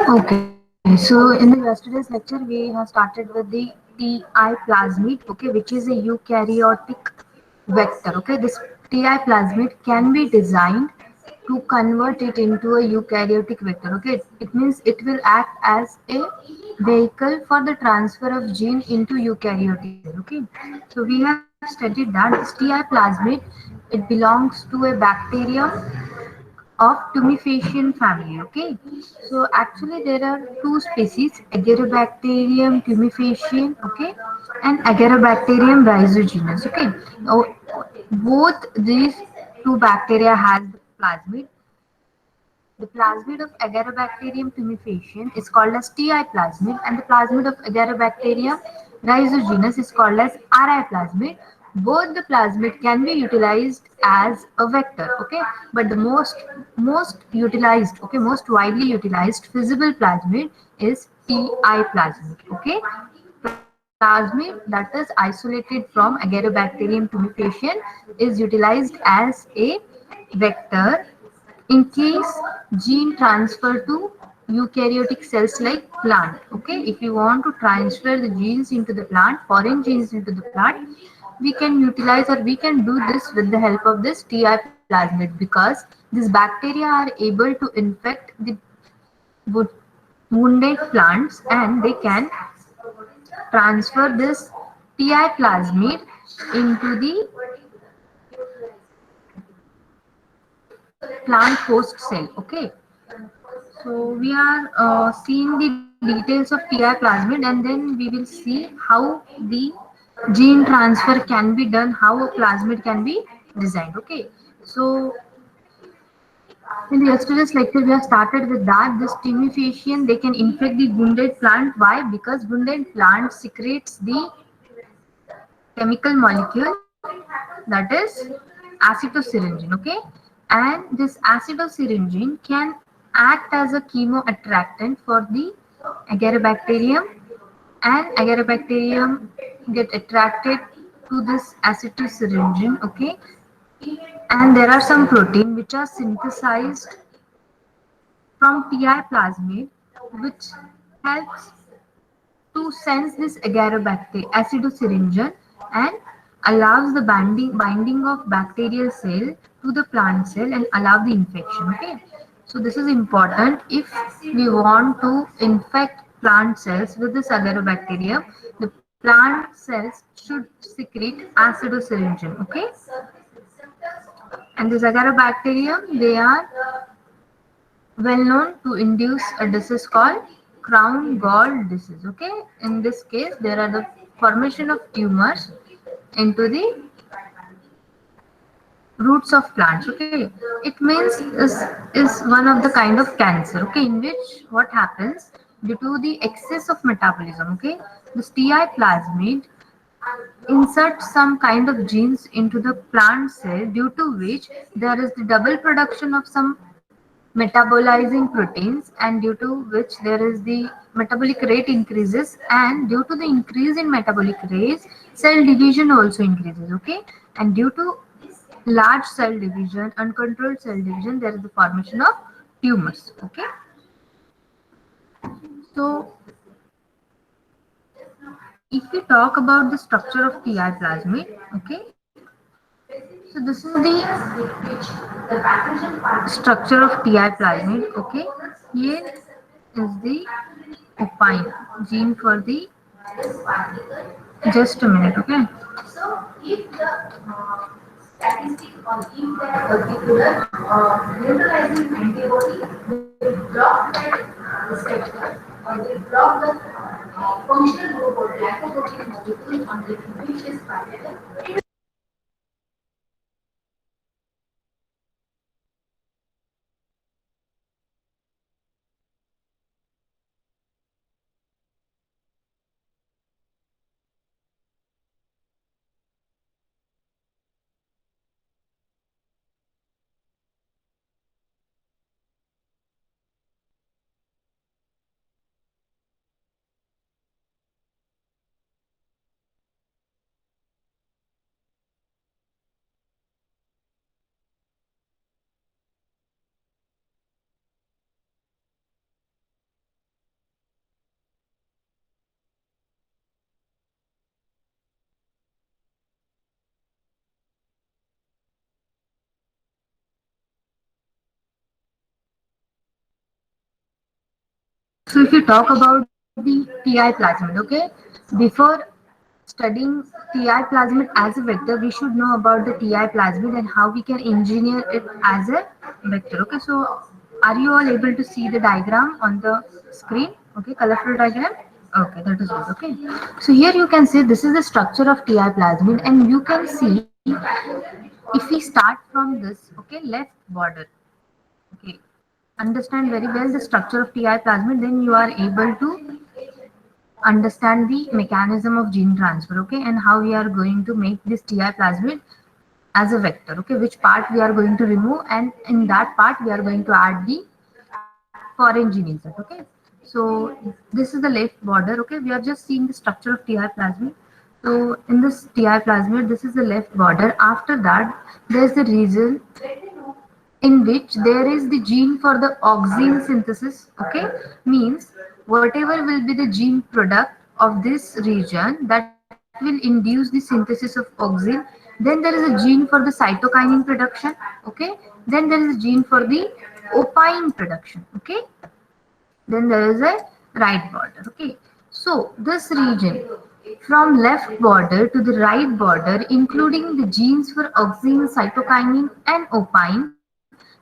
Okay, so in the yesterday's lecture, we have started with the Ti plasmid, okay, which is a eukaryotic vector. Okay, this Ti plasmid can be designed to convert it into a eukaryotic vector. Okay, it means it will act as a vehicle for the transfer of gene into eukaryotic cell. Okay, so we have studied that this Ti plasmid, it belongs to a bacterium of tumefacian family. Okay, so actually there are two species, agarobacterium tumefacian, okay, and agarobacterium rhizogenus. Okay, now both these two bacteria has the plasmid. The plasmid of Agarobacterium tumefaciens is called as Ti plasmid, and the plasmid of Agarobacterium rhizogenus is called as Ri plasmid. Both the plasmid can be utilized as a vector, okay, but the most utilized, okay, most widely utilized feasible plasmid is Ti plasmid, okay. Plasmid that is isolated from Agarobacterium tumefaciens is utilized as a vector in case gene transfer to eukaryotic cells like plant. Okay, if you want to transfer the genes into the plant, foreign genes into the plant, we can utilize or we can do this with the help of this Ti plasmid, because these bacteria are able to infect the wo- wounded plants, and they can transfer this Ti plasmid into the plant host cell. Okay, so we are seeing the details of Ti plasmid, and then we will see how the gene transfer can be done, how a plasmid can be designed. Okay, so in the yesterday's lecture we have started with that this tumefacian they can infect the wounded plant. Why? Because wounded plant secretes the chemical molecule that is acetosyringene. Okay, and this acetosyringene can act as a chemoattractant for the agarobacterium, and agarobacterium get attracted to this acetosyringene. Okay, and there are some protein which are synthesized from Ti plasmid which helps to sense this agarobacter acidosyringene and allows the binding of bacterial cell to the plant cell and allow the infection. Okay, so this is important. If we want to infect plant cells with this agarobacterium, the plant cells should secrete acidosyringene. Okay, and this agarobacterium they are well known to induce a disease called crown gall disease. Okay, in this case there are the formation of tumors into the roots of plants. Okay, it means is one of the kind of cancer. Okay, in which what happens due to the excess of metabolism. Okay, the Ti plasmid insert some kind of genes into the plant cell, due to which there is the double production of some metabolizing proteins, and due to which there is the metabolic rate increases, and due to the increase in metabolic rate cell division also increases. Okay, and due to large cell division, uncontrolled cell division, there is the formation of tumors. Okay, so if we talk about the structure of Ti plasmid, okay, so this is the structure of Ti plasmid. Okay, here is the opine gene for the, just a minute. Okay, so if the statistic or if that particular neutralizing antibody will block that receptor or will block the functional group or glycoprotein molecule on which is pattern, So if you talk about the TI plasmid, okay, before studying TI plasmid as a vector, we should know about the TI plasmid and how we can engineer it as a vector. Okay, so are you all able to see the diagram on the screen? Okay, colorful diagram. Okay, that is good. Okay, so here you can see this is the structure of TI plasmid, and you can see if we start from this, okay, left border. Okay, understand very well the structure of TI plasmid, then you are able to understand the mechanism of gene transfer, okay, and how we are going to make this TI plasmid as a vector, okay, which part we are going to remove, and in that part we are going to add the foreign gene insert, okay. So this is the left border, okay, we are just seeing the structure of TI plasmid. So in this TI plasmid, this is the left border. After that, there is the region in which there is the gene for the auxin synthesis, okay, means whatever will be the gene product of this region that will induce the synthesis of auxin. Then there is a gene for the cytokinin production, okay, then there is a gene for the opine production, okay, then there is a right border, okay. So this region from left border to the right border, including the genes for auxin, cytokinin and opine,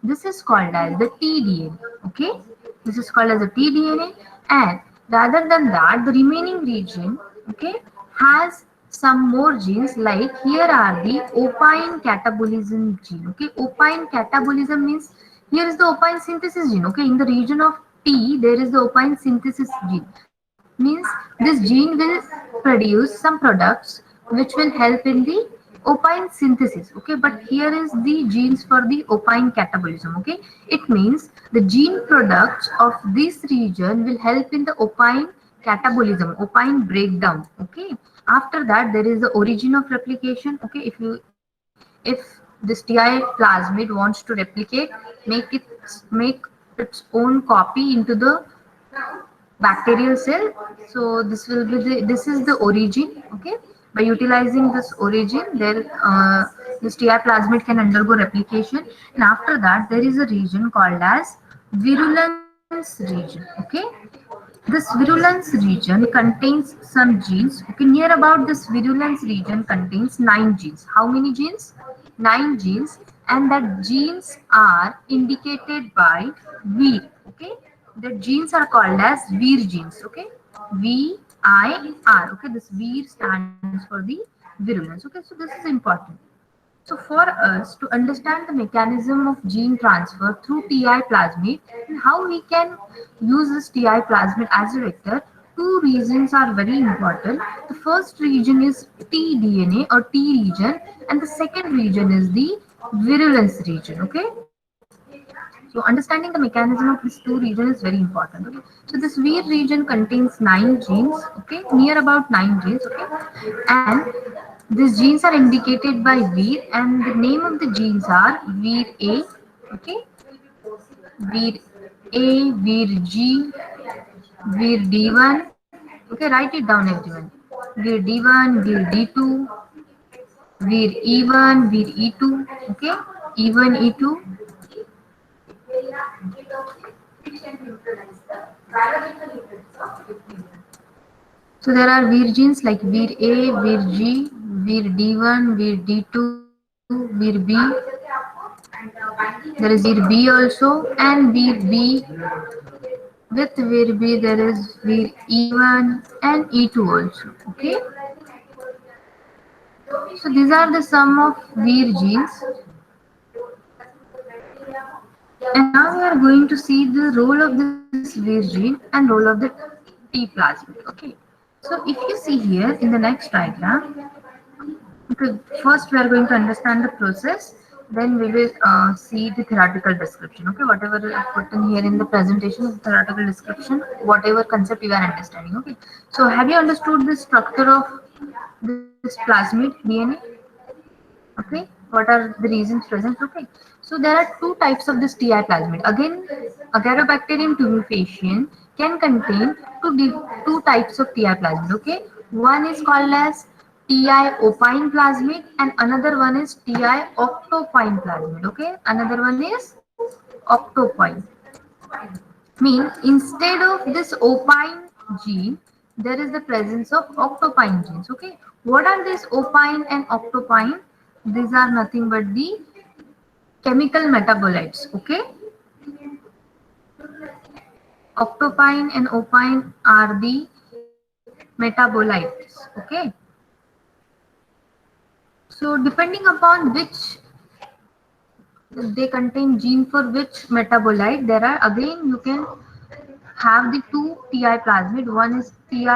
this is called as the tDNA, okay, this is called as a tDNA. And rather than that, the remaining region, okay, has some more genes, like here are the opine catabolism gene, okay. Opine catabolism means here is the opine synthesis gene, okay. In the region of T there is the opine synthesis gene, means this gene will produce some products which will help in the opine synthesis, okay. But here is the genes for the opine catabolism, okay. It means the gene products of this region will help in the opine catabolism, opine breakdown, okay. After that there is the origin of replication, okay. If this TI plasmid wants to replicate, make its own copy into the bacterial cell. So this is the origin, okay. By utilizing this origin, there this TI plasmid can undergo replication, and after that there is a region called as virulence region, okay. This virulence region contains some genes, okay. Near about this virulence region contains 9 genes. How many genes? 9 genes, and that genes are indicated by Vir, okay. The genes are called as Vir genes, okay. VIR, okay. This Vir stands for the virulence, okay. So this is important. So for us to understand the mechanism of gene transfer through TI plasmid and how we can use this TI plasmid as a vector, two regions are very important. The first region is tDNA or T region, and the second region is the virulence region, okay. So understanding the mechanism of these two regions is very important, okay. So this Vir region contains 9 genes, okay, near about 9 genes, okay, and these genes are indicated by Vir, and the name of the genes are Vir A, okay, Vir A, Vir G, Vir D1, okay, write it down everyone. Vir D1, Vir D2, Vir E1, Vir E2, okay, E1, E2. So there are Vir genes like Vir A, Vir G, Vir D1, Vir D2, Vir B. There is Vir B also, and Vir B. With Vir B there is Vir E1 and E2 also. Okay. So these are the sum of Vir genes. And now we are going to see the role of this Vir gene and role of the T plasmid. Okay. So if you see here in the next diagram, okay, first we are going to understand the process, then we will see the theoretical description. Okay, whatever I put in here in the presentation is theoretical description, whatever concept you are understanding. Okay, so have you understood the structure of this plasmid DNA? Okay, what are the reasons present? Okay, so there are two types of this TI plasmid. Again, Agarobacterium tumefaciens can contain two types of TI plasmid. Okay, one is called as TI opine plasmid and another one is TI octopine plasmid. Okay, another one is octopine. Mean instead of this opine gene, there is the presence of octopine genes. Okay, what are these opine and octopine? These are nothing but the chemical metabolites. Okay, octopine and opine are the metabolites. Okay, so depending upon which they contain gene for which metabolite, there are again you can have the two Ti plasmid. One is Ti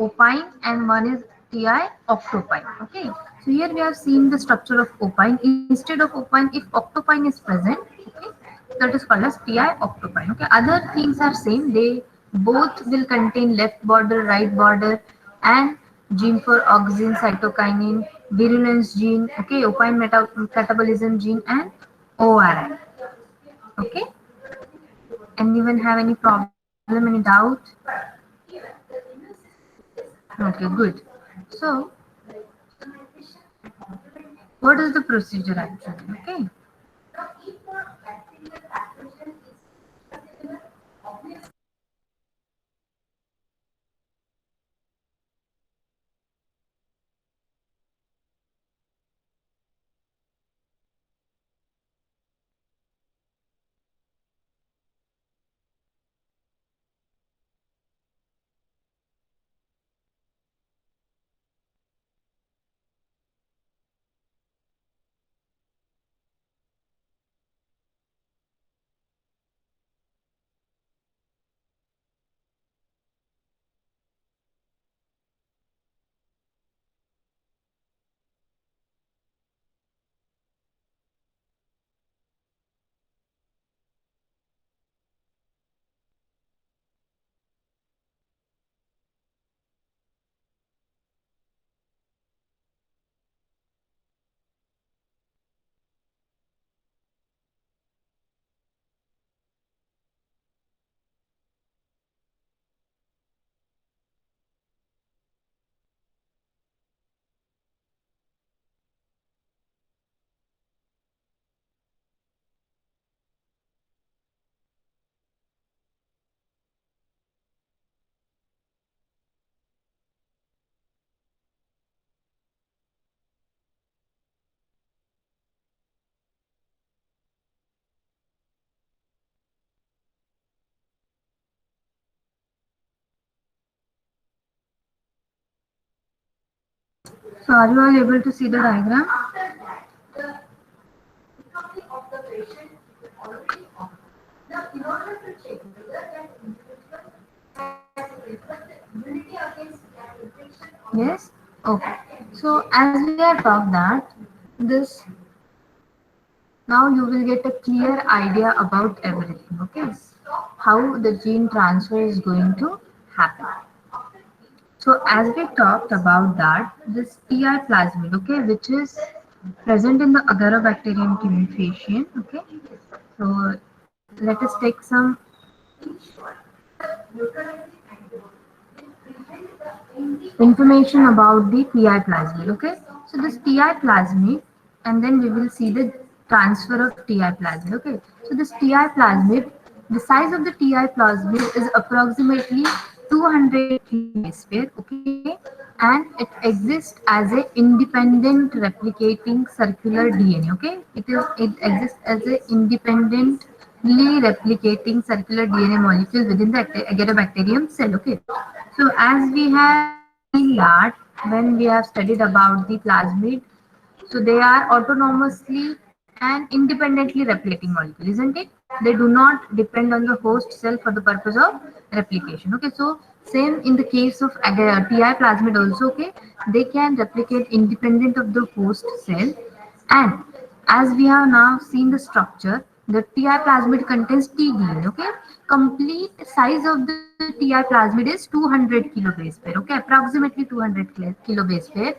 opine and one is Ti octopine. Okay. So here we have seen the structure of opine. Instead of opine, if octopine is present, okay, that is called as Ti octopine. Okay. Other things are same. They both will contain left border, right border, and gene for auxin, cytokinin, virulence gene. Okay. Opine metabolism gene and ORI. Okay. Anyone have any problem, any doubt? Okay, good. So, what is the procedure actually? Okay. So, are you all able to see the diagram? Yes. Okay. So, as we have talked that this now you will get a clear idea about everything. Okay. How the gene transfer is going to happen. So as we talked about that, this Ti plasmid, okay, which is present in the Agarobacterium tumefaciens, okay. So let us take some information about the Ti plasmid, okay. So this Ti plasmid, and then we will see the transfer of Ti plasmid, okay. So this Ti plasmid, the size of the Ti plasmid is approximately 200 kilobase pair, okay, and it exists as a independent replicating circular DNA. Okay, it exists as a independently replicating circular DNA molecule within the Agarobacterium cell. Okay, so as we have seen that when we have studied about the plasmid, so they are autonomously and independently replicating molecule, isn't it? They do not depend on the host cell for the purpose of replication. Okay, so same in the case of Ti plasmid also. Okay, they can replicate independent of the host cell, and as we have now seen the structure, the Ti plasmid contains tDNA. Okay, complete size of the Ti plasmid is 200 kilobase pair. Okay, approximately 200 kilobase pair.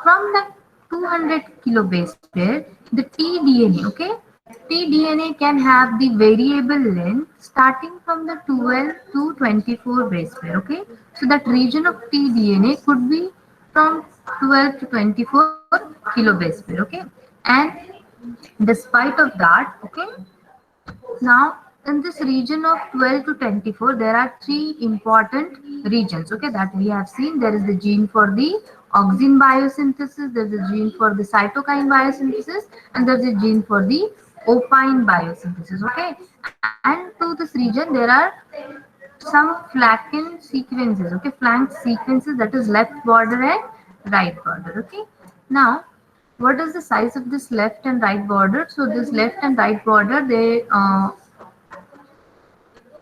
From the 200 kilobase pair, the tDNA, okay, tDNA can have the variable length starting from the 12 to 24 base pair, okay. So that region of tDNA could be from 12 to 24 kilobase pair, okay. And despite of that, okay, now in this region of 12 to 24, there are three important regions, okay, that we have seen. There is the gene for the auxin biosynthesis, there's a gene for the cytokine biosynthesis, and there's a gene for the opine biosynthesis, okay. And to this region there are some flanking sequences, okay, flank sequences, that is left border and right border, okay. Now what is the size of this left and right border? So this left and right border, they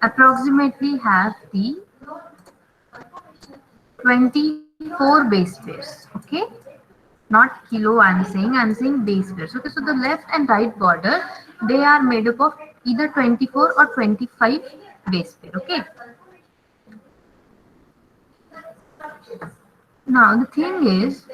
approximately have the 24 base pairs, okay, not kilo, I'm saying base pairs, okay. So the left and right border, they are made up of either 24 or 25 base pair, okay. Now the thing is,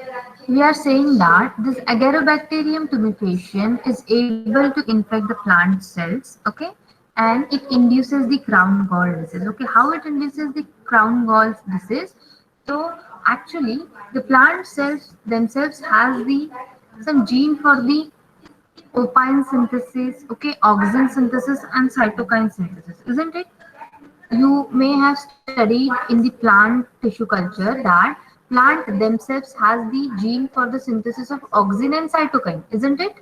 we are saying that this Agarobacterium tumefacium is able to infect the plant cells, okay, and it induces the crown gall disease. Okay, how it induces the crown gall disease? So actually, the plant cells themselves has the some gene for the opine synthesis, okay, auxin synthesis, and cytokine synthesis, isn't it? You may have studied in the plant tissue culture that plant themselves has the gene for the synthesis of auxin and cytokine, isn't it?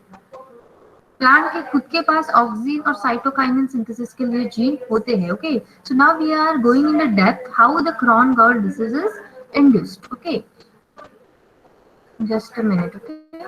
Plant के खुद के पास auxin और cytokinin synthesis के लिए gene होते हैं, okay. So now we are going in the depth how the crown gall disease is induced, okay. Just a minute, okay.